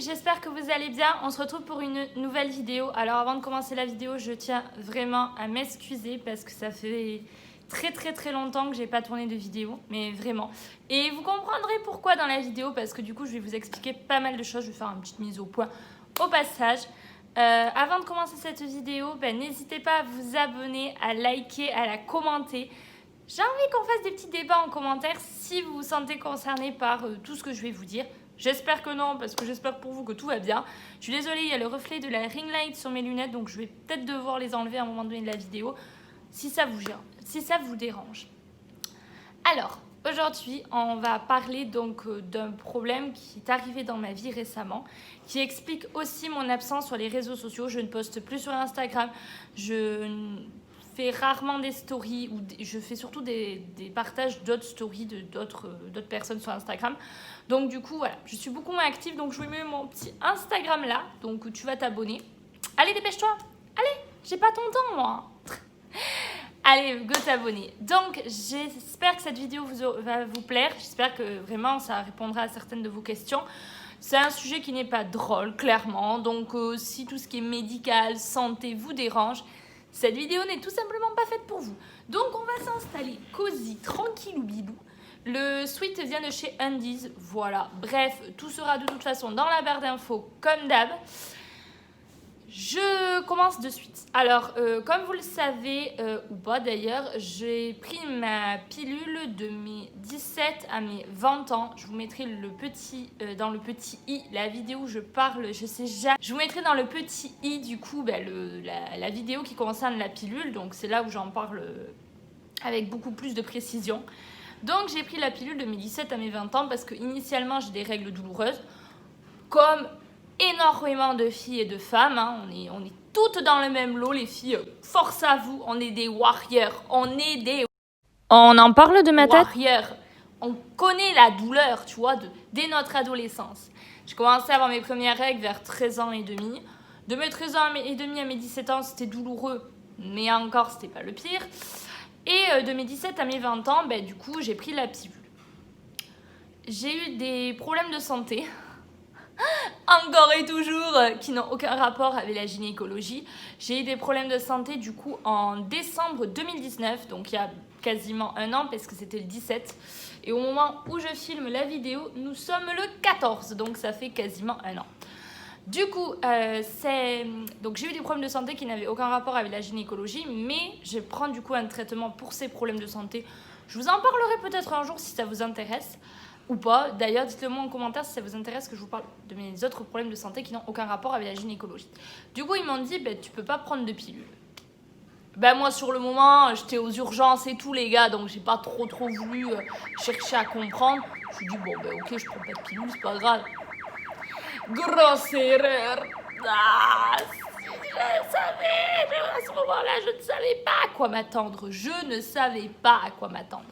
j'espère que vous allez bien. On se retrouve pour une nouvelle vidéo. Alors avant de commencer la vidéo, je tiens vraiment à m'excuser parce que ça fait très longtemps que j'ai pas tourné de vidéo, mais vraiment. Et vous comprendrez pourquoi dans la vidéo, parce que du coup je vais vous expliquer pas mal de choses. Je vais faire une petite mise au point au passage. Avant de commencer cette vidéo, n'hésitez pas à vous abonner, à liker, à la commenter. J'ai envie qu'on fasse des petits débats en commentaire si vous vous sentez concerné par tout ce que je vais vous dire. J'espère que non, parce que j'espère pour vous que tout va bien. Je suis désolée, il y a le reflet de la ring light sur mes lunettes, donc je vais peut-être devoir les enlever à un moment donné de la vidéo, si ça vous dérange. Alors, aujourd'hui, on va parler donc d'un problème qui est arrivé dans ma vie récemment, qui explique aussi mon absence sur les réseaux sociaux. Je ne poste plus sur Instagram, je fais rarement des stories, ou je fais surtout des partages d'autres stories d'autres personnes sur Instagram. Donc du coup, voilà, je suis beaucoup moins active, donc je vous mets mon petit Instagram là, donc tu vas t'abonner. Allez, dépêche-toi, allez, j'ai pas ton temps moi. Allez, go t'abonner. Donc, j'espère que cette vidéo va vous plaire. J'espère que vraiment, ça répondra à certaines de vos questions. C'est un sujet qui n'est pas drôle, clairement. Donc, si tout ce qui est médical, santé vous dérange, cette vidéo n'est tout simplement pas faite pour vous. Donc, on va s'installer cosy, tranquille ou bilou. Le sweat vient de chez Undies. Voilà. Bref, tout sera de toute façon dans la barre d'infos, comme d'hab. Je commence de suite. Alors, comme vous le savez, ou pas d'ailleurs, j'ai pris ma pilule de mes 17 à mes 20 ans. Je vous mettrai dans le petit i, la vidéo où je parle, je sais jamais. Je vous mettrai dans le petit i, du coup, la vidéo qui concerne la pilule. Donc, c'est là où j'en parle avec beaucoup plus de précision. Donc, j'ai pris la pilule de mes 17 à mes 20 ans parce que initialement, j'ai des règles douloureuses. Comme énormément de filles et de femmes, hein. On est toutes dans le même lot, les filles. Force à vous, on est des warriors. On en parle de ma tête. Warriors. On connaît la douleur, tu vois, dès notre adolescence. J'ai commencé à avoir mes premières règles vers 13 ans et demi. De mes 13 ans et demi à mes 17 ans, c'était douloureux, mais encore, c'était pas le pire. Et de mes 17 à mes 20 ans, du coup, j'ai pris la pilule. J'ai eu des problèmes de santé. Encore et toujours, qui n'ont aucun rapport avec la gynécologie. J'ai eu des problèmes de santé du coup en décembre 2019, donc il y a quasiment un an parce que c'était le 17. Et au moment où je filme la vidéo, nous sommes le 14, donc ça fait quasiment un an. Du coup, donc j'ai eu des problèmes de santé qui n'avaient aucun rapport avec la gynécologie, mais je prends du coup un traitement pour ces problèmes de santé. Je vous en parlerai peut-être un jour si ça vous intéresse. Ou pas. D'ailleurs, dites-le moi en commentaire si ça vous intéresse que je vous parle de mes autres problèmes de santé qui n'ont aucun rapport avec la gynécologie. Du coup, ils m'ont dit, tu peux pas prendre de pilule. Moi, sur le moment, j'étais aux urgences et tout, les gars, donc j'ai pas trop voulu chercher à comprendre. Je me suis dit, ok, je prends pas de pilule, c'est pas grave. Grosse erreur. Ah, je savais, à ce moment-là, je ne savais pas à quoi m'attendre. Je ne savais pas à quoi m'attendre.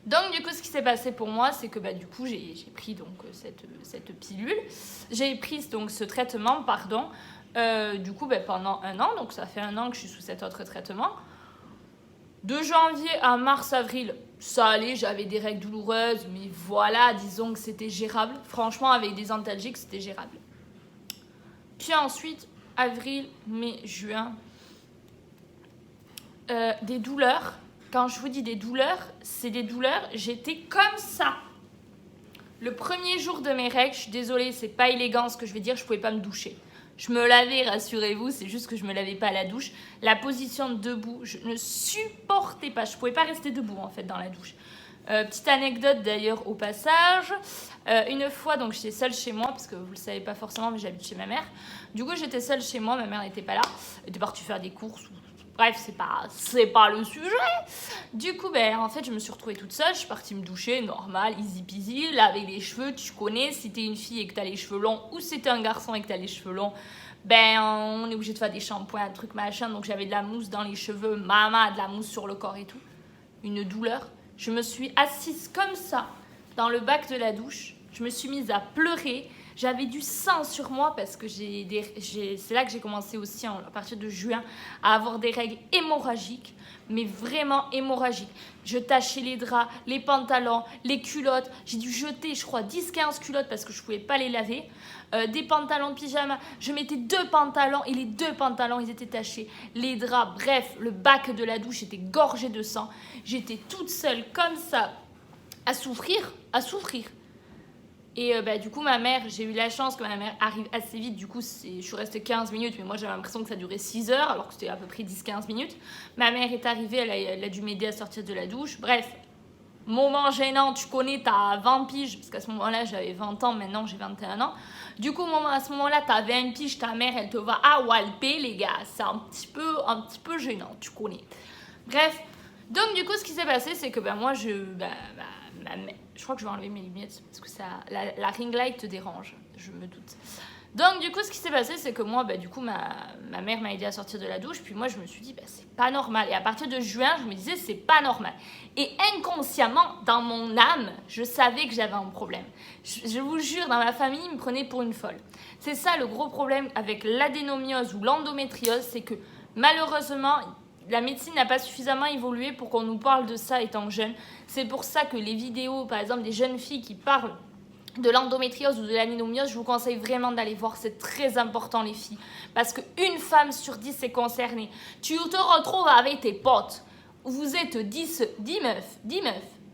Donc du coup ce qui s'est passé pour moi c'est que du coup j'ai pris donc cette pilule, j'ai pris donc ce traitement du coup pendant un an, donc ça fait un an que je suis sous cet autre traitement. De janvier à mars-avril ça allait, j'avais des règles douloureuses mais voilà, disons que c'était gérable, franchement avec des antalgiques c'était gérable. Puis ensuite avril, mai, juin, des douleurs. Quand je vous dis des douleurs, c'est des douleurs, j'étais comme ça. Le premier jour de mes règles, je suis désolée, c'est pas élégant ce que je vais dire, je pouvais pas me doucher. Je me lavais, rassurez-vous, c'est juste que je me lavais pas à la douche. La position de debout, je ne supportais pas, je pouvais pas rester debout en fait dans la douche. Petite anecdote d'ailleurs au passage, une fois donc j'étais seule chez moi, parce que vous le savez pas forcément mais j'habite chez ma mère. Du coup j'étais seule chez moi, ma mère n'était pas là, elle était partie faire des courses. Bref, c'est pas le sujet. Du coup, en fait, je me suis retrouvée toute seule. Je suis partie me doucher, normal, easy peasy. Laver les cheveux, tu connais. Si t'es une fille et que t'as les cheveux longs, ou si t'es un garçon et que t'as les cheveux longs, on est obligé de faire des shampoings, un truc machin. Donc, j'avais de la mousse dans les cheveux, de la mousse sur le corps et tout. Une douleur. Je me suis assise comme ça, dans le bac de la douche. Je me suis mise à pleurer. J'avais du sang sur moi parce que c'est là que j'ai commencé aussi, à partir de juin, à avoir des règles hémorragiques, mais vraiment hémorragiques. Je tachais les draps, les pantalons, les culottes. J'ai dû jeter, je crois, 10-15 culottes parce que je ne pouvais pas les laver. Des pantalons de pyjama. Je mettais 2 pantalons et les 2 pantalons, ils étaient tachés. Les draps, bref, le bac de la douche était gorgé de sang. J'étais toute seule comme ça à souffrir. Et du coup, ma mère, j'ai eu la chance que ma mère arrive assez vite. Du coup, je suis restée 15 minutes, mais moi j'avais l'impression que ça durait 6 heures, alors que c'était à peu près 10-15 minutes. Ma mère est arrivée, elle a dû m'aider à sortir de la douche. Bref, moment gênant, tu connais, t'as 20 piges, parce qu'à ce moment-là, j'avais 20 ans, maintenant j'ai 21 ans. Du coup, à ce moment-là, t'as 20 piges, ta mère, elle te va à walper, les gars. C'est un petit peu gênant, tu connais. Bref, donc du coup, ce qui s'est passé, c'est que moi, je crois que je vais enlever mes lunettes parce que la ring light te dérange, je me doute. Donc du coup, ce qui s'est passé, c'est que moi, du coup, ma mère m'a aidé à sortir de la douche, puis moi, je me suis dit, c'est pas normal. Et à partir de juin, je me disais, c'est pas normal. Et inconsciemment, dans mon âme, je savais que j'avais un problème. Je vous jure, dans ma famille, ils me prenaient pour une folle. C'est ça le gros problème avec l'adénomiose ou l'endométriose, c'est que malheureusement, la médecine n'a pas suffisamment évolué pour qu'on nous parle de ça étant jeune. C'est pour ça que les vidéos, par exemple, des jeunes filles qui parlent de l'endométriose ou de l'adénomiose, je vous conseille vraiment d'aller voir. C'est très important, les filles. Parce qu'une femme sur 10 est concernée. Tu te retrouves avec tes potes. Vous êtes 10 meufs.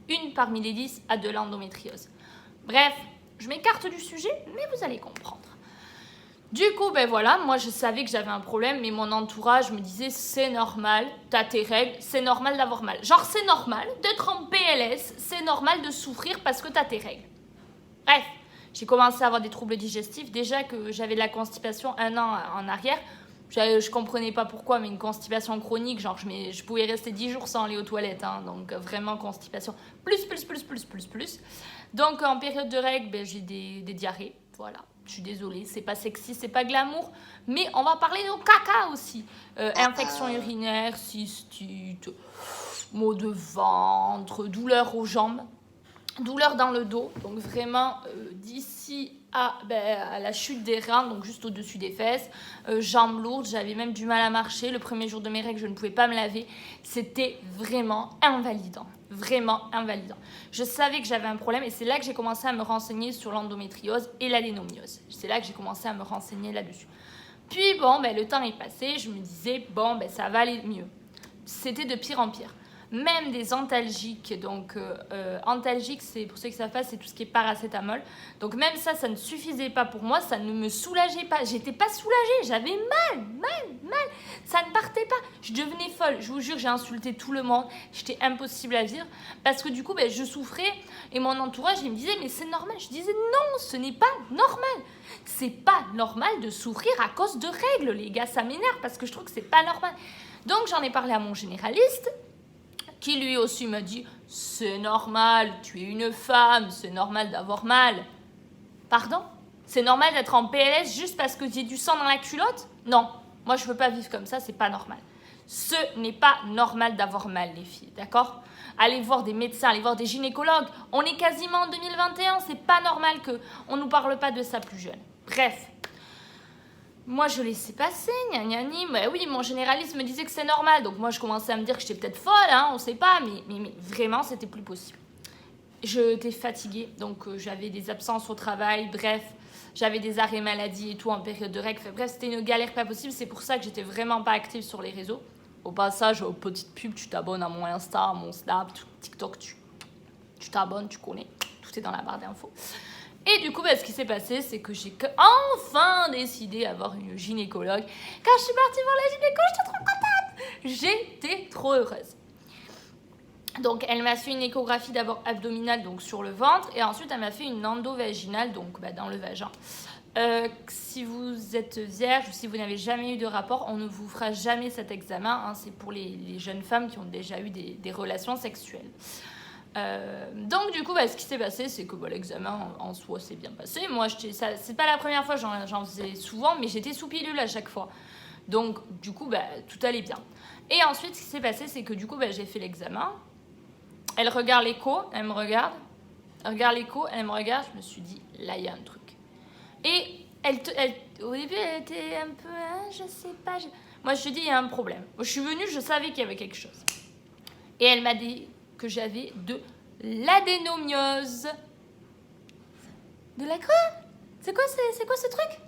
Une parmi les 10 a de l'endométriose. Bref, je m'écarte du sujet, mais vous allez comprendre. Du coup, voilà, moi je savais que j'avais un problème, mais mon entourage me disait c'est normal, t'as tes règles, c'est normal d'avoir mal. Genre c'est normal d'être en PLS, c'est normal de souffrir parce que t'as tes règles. Bref, j'ai commencé à avoir des troubles digestifs, déjà que j'avais de la constipation 1 an en arrière. Je comprenais pas pourquoi, mais une constipation chronique, genre je pouvais rester 10 jours sans aller aux toilettes, hein, donc vraiment constipation plus. Donc en période de règles, j'ai des diarrhées, voilà. Je suis désolée, c'est pas sexy, c'est pas glamour, mais on va parler de caca aussi. Infection urinaire, cystite, maux de ventre, douleur aux jambes, douleur dans le dos, donc vraiment d'ici à la chute des reins, donc juste au-dessus des fesses, jambes lourdes, j'avais même du mal à marcher. Le premier jour de mes règles, je ne pouvais pas me laver, c'était vraiment invalidant. Je savais que j'avais un problème et c'est là que j'ai commencé à me renseigner sur l'endométriose et l'adénomiose. C'est là que j'ai commencé à me renseigner là-dessus. Puis le temps est passé, je me disais ça va aller mieux. C'était de pire en pire. Même des antalgiques, donc antalgiques, c'est pour ceux qui savent pas, c'est tout ce qui est paracétamol. Donc même ça ne suffisait pas pour moi, ça ne me soulageait pas. J'étais pas soulagée, j'avais mal. Ça ne partait pas. Je devenais folle. Je vous jure, j'ai insulté tout le monde. J'étais impossible à vivre parce que du coup, je souffrais et mon entourage, il me disait mais c'est normal. Je disais non, ce n'est pas normal. C'est pas normal de souffrir à cause de règles, les gars. Ça m'énerve parce que je trouve que c'est pas normal. Donc j'en ai parlé à mon généraliste, qui lui aussi m'a dit « C'est normal, tu es une femme, c'est normal d'avoir mal. » Pardon? C'est normal d'être en PLS juste parce que j'ai du sang dans la culotte? Non, moi je veux pas vivre comme ça, c'est pas normal. Ce n'est pas normal d'avoir mal, les filles, d'accord? Allez voir des médecins, allez voir des gynécologues. On est quasiment en 2021, c'est pas normal qu'on nous parle pas de ça plus jeune. Bref. Moi, je laissais passer, gna. Mais oui, mon généraliste me disait que c'est normal. Donc moi, je commençais à me dire que j'étais peut-être folle, hein, on sait pas. Mais vraiment, c'était plus possible. J'étais fatiguée, donc j'avais des absences au travail. Bref, j'avais des arrêts maladie et tout en période de règles. Bref, c'était une galère pas possible. C'est pour ça que j'étais vraiment pas active sur les réseaux. Au passage, petite pub, tu t'abonnes à mon Insta, à mon Snap, TikTok, tu t'abonnes, tu connais. Tout est dans la barre d'infos. Et du coup, ce qui s'est passé, c'est que j'ai enfin décidé d'avoir une gynécologue. Quand je suis partie voir la gynéco, j'étais trop contente. J'étais trop heureuse. Donc, elle m'a fait une échographie d'abord abdominale, donc sur le ventre, et ensuite, elle m'a fait une endovaginale, donc dans le vagin. Si vous êtes vierge ou si vous n'avez jamais eu de rapport, on ne vous fera jamais cet examen. Hein, c'est pour les jeunes femmes qui ont déjà eu des relations sexuelles. Donc du coup ce qui s'est passé c'est que l'examen en soi s'est bien passé. Moi c'est pas la première fois, j'en faisais souvent, mais j'étais sous pilule à chaque fois, donc du coup tout allait bien. Et ensuite ce qui s'est passé c'est que du coup j'ai fait l'examen, elle regarde l'écho, elle me regarde, je me suis dit là il y a un truc. au début, elle était un peu, hein, je sais pas. Moi, je te dis, il y a un problème. Moi, je suis venue, je savais qu'il y avait quelque chose. Et elle m'a dit que j'avais de l'adénomiose. De la quoi? C'est quoi ce truc?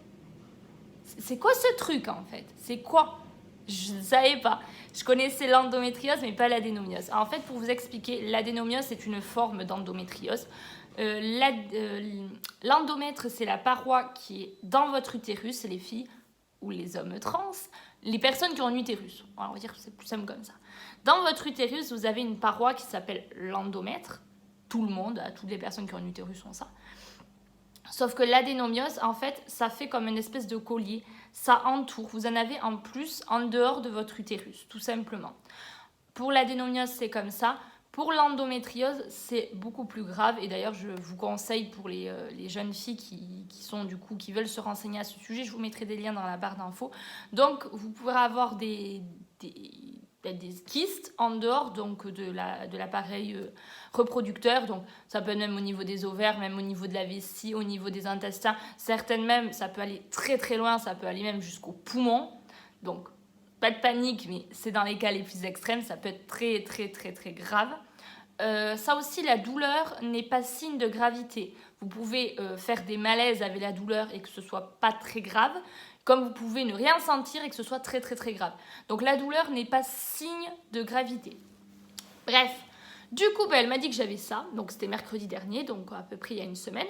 C'est quoi ce truc, en fait? C'est quoi? Je ne savais pas. Je connaissais l'endométriose, mais pas l'adénomiose. En fait, pour vous expliquer, l'adénomiose, c'est une forme d'endométriose. L'endomètre, c'est la paroi qui est dans votre utérus, les filles ou les hommes trans, les personnes qui ont un utérus. Alors, on va dire que c'est plus simple comme ça. Dans votre utérus, vous avez une paroi qui s'appelle l'endomètre. Tout le monde, toutes les personnes qui ont un utérus ont ça. Sauf que l'adénomiose, en fait, ça fait comme une espèce de collier. Ça entoure. Vous en avez en plus en dehors de votre utérus, tout simplement. Pour l'adénomiose, c'est comme ça. Pour l'endométriose, c'est beaucoup plus grave. Et d'ailleurs, je vous conseille pour les jeunes filles qui veulent se renseigner à ce sujet, je vous mettrai des liens dans la barre d'infos. Donc, vous pourrez avoir des kystes en dehors donc, de l'appareil reproducteur. Donc, ça peut être même au niveau des ovaires, même au niveau de la vessie, au niveau des intestins. Certaines même, ça peut aller très très loin, ça peut aller même jusqu'au poumon. Donc, pas de panique, mais c'est dans les cas les plus extrêmes, ça peut être très très très très grave. Ça aussi, la douleur n'est pas signe de gravité. Vous pouvez faire des malaises avec la douleur et que ce soit pas très grave, comme vous pouvez ne rien sentir et que ce soit très très très grave. Donc la douleur n'est pas signe de gravité. Bref, du coup, elle m'a dit que j'avais ça, donc c'était mercredi dernier, donc à peu près il y a une semaine.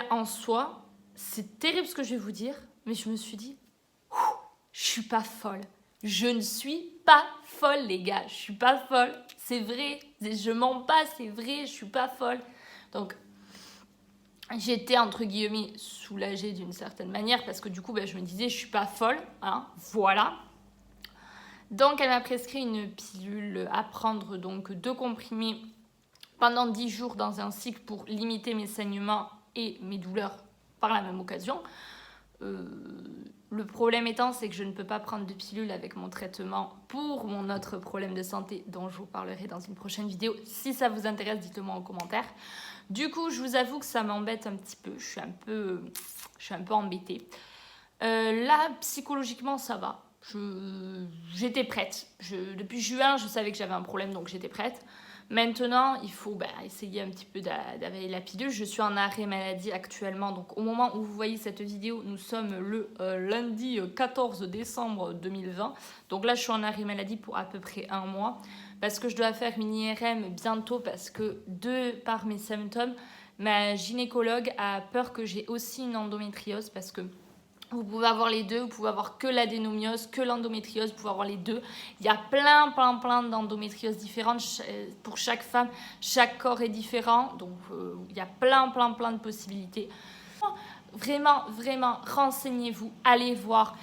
En soi, c'est terrible ce que je vais vous dire, mais je me suis dit, je suis pas folle. Je ne suis pas folle, les gars. Je suis pas folle. C'est vrai. Je mens pas, c'est vrai. Je suis pas folle. Donc, j'étais, entre guillemets, soulagée d'une certaine manière parce que du coup, je me disais, je suis pas folle. Hein, voilà. Donc, elle m'a prescrit une pilule à prendre, donc 2 comprimés pendant 10 jours dans un cycle pour limiter mes saignements et mes douleurs par la même occasion. Le problème étant, c'est que je ne peux pas prendre de pilule avec mon traitement pour mon autre problème de santé dont je vous parlerai dans une prochaine vidéo. Si ça vous intéresse, dites-le moi en commentaire. Du coup, je vous avoue que ça m'embête un petit peu. Je suis un peu embêtée. Là, psychologiquement, ça va. J'étais prête. Depuis juin, je savais que j'avais un problème, donc j'étais prête. Maintenant, il faut essayer un petit peu d'avaler la pilule. Je suis en arrêt maladie actuellement. Donc, au moment où vous voyez cette vidéo, nous sommes le lundi 14 décembre 2020. Donc là, je suis en arrêt maladie pour à peu près 1 mois. Parce que je dois faire une IRM bientôt. Parce que, par mes symptômes, ma gynécologue a peur que j'ai aussi une endométriose. Parce que vous pouvez avoir les deux, vous pouvez avoir que l'adénomiose, que l'endométriose, vous pouvez avoir les deux. Il y a plein d'endométrioses différentes pour chaque femme, chaque corps est différent, donc il y a plein de possibilités. Vraiment, renseignez-vous, allez voir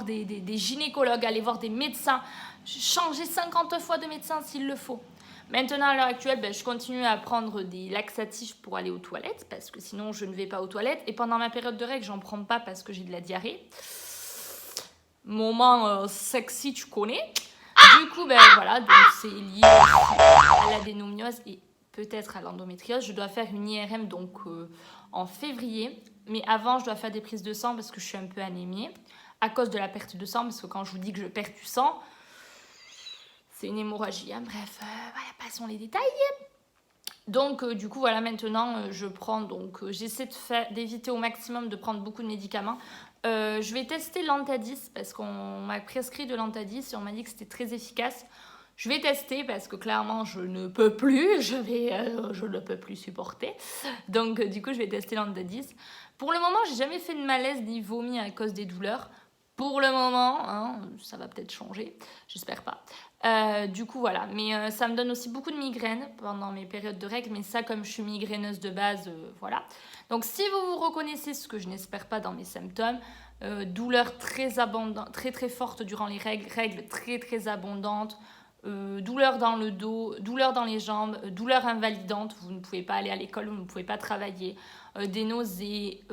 des gynécologues, allez voir des médecins, changez 50 fois de médecin s'il le faut. Maintenant, à l'heure actuelle, je continue à prendre des laxatifs pour aller aux toilettes parce que sinon, je ne vais pas aux toilettes. Et pendant ma période de règles, j'en prends pas parce que j'ai de la diarrhée. Moment sexy, tu connais. Du coup, voilà, donc c'est lié à l'adénomiose et peut-être à l'endométriose. Je dois faire une IRM donc en février. Mais avant, je dois faire des prises de sang parce que je suis un peu anémiée à cause de la perte de sang. Parce que quand je vous dis que je perds du sang, c'est une hémorragie, hein. Bref, voilà, passons les détails. Donc, du coup, voilà, maintenant, je prends, donc, j'essaie d'éviter au maximum de prendre beaucoup de médicaments. Je vais tester l'Antadis parce qu'on m'a prescrit de l'Antadis et on m'a dit que c'était très efficace. Je vais tester parce que clairement, je ne peux plus, je ne peux plus supporter. Donc, du coup, je vais tester l'Antadis. Pour le moment, j'ai jamais fait de malaise ni vomi à cause des douleurs. Pour le moment, hein, ça va peut-être changer, j'espère pas. Du coup, voilà. Mais ça me donne aussi beaucoup de migraines pendant mes périodes de règles. Mais ça, comme je suis migraineuse de base, voilà. Donc, si vous vous reconnaissez, ce que je n'espère pas dans mes symptômes, douleur très abondante, très forte durant les règles très abondantes, douleur dans le dos, douleur dans les jambes, douleur invalidante, vous ne pouvez pas aller à l'école, vous ne pouvez pas travailler, des nausées,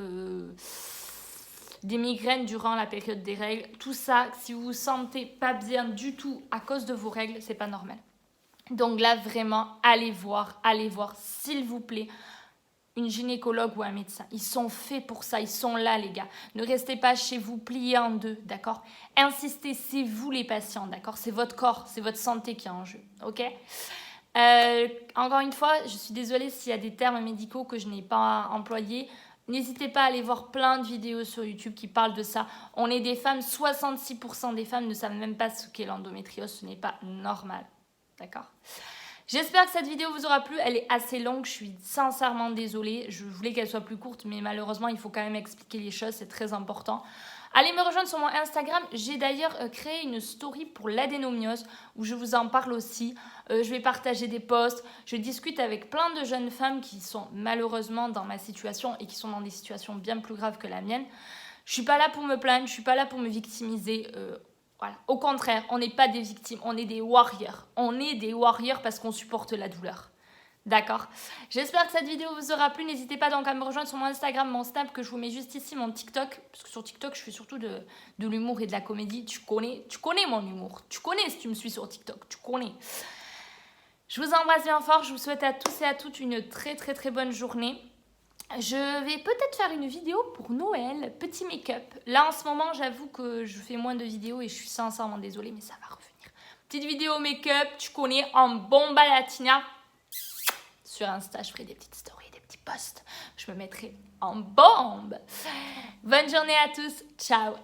des migraines durant la période des règles, tout ça, si vous vous sentez pas bien du tout à cause de vos règles, c'est pas normal. Donc là, vraiment, allez voir, s'il vous plaît. une gynécologue ou un médecin. Ils sont faits pour ça, ils sont là les gars. Ne restez pas chez vous pliés en deux, d'accord? Insistez, c'est vous les patients, d'accord? C'est votre corps, c'est votre santé qui est en jeu, ok? Encore une fois, je suis désolée s'il y a des termes médicaux que je n'ai pas employés. N'hésitez pas à aller voir plein de vidéos sur YouTube qui parlent de ça. On est des femmes, 66% des femmes ne savent même pas ce qu'est l'endométriose, ce n'est pas normal, d'accord? J'espère que cette vidéo vous aura plu, elle est assez longue, je suis sincèrement désolée, je voulais qu'elle soit plus courte, mais malheureusement il faut quand même expliquer les choses, c'est très important. Allez me rejoindre sur mon Instagram, j'ai d'ailleurs créé une story pour l'adénomiose où je vous en parle aussi, je vais partager des posts, je discute avec plein de jeunes femmes qui sont malheureusement dans ma situation et qui sont dans des situations bien plus graves que la mienne. Je suis pas là pour me plaindre, je suis pas là pour me victimiser, voilà. Au contraire, on n'est pas des victimes, on est des warriors. On est des warriors parce qu'on supporte la douleur. D'accord? J'espère que cette vidéo vous aura plu. N'hésitez pas donc à me rejoindre sur mon Instagram, mon Snap, que je vous mets juste ici, mon TikTok. Parce que sur TikTok, je fais surtout de l'humour et de la comédie. Tu connais mon humour. Tu connais si tu me suis sur TikTok. Tu connais. Je vous embrasse bien fort. Je vous souhaite à tous et à toutes une très très très bonne journée. Je vais peut-être faire une vidéo pour Noël, petit make-up. Là, en ce moment, j'avoue que je fais moins de vidéos et je suis sincèrement désolée, mais ça va revenir. Petite vidéo make-up, tu connais, en bomba latina. Sur Insta, je ferai des petites stories, des petits posts. Je me mettrai en bombe. Bonne journée à tous. Ciao.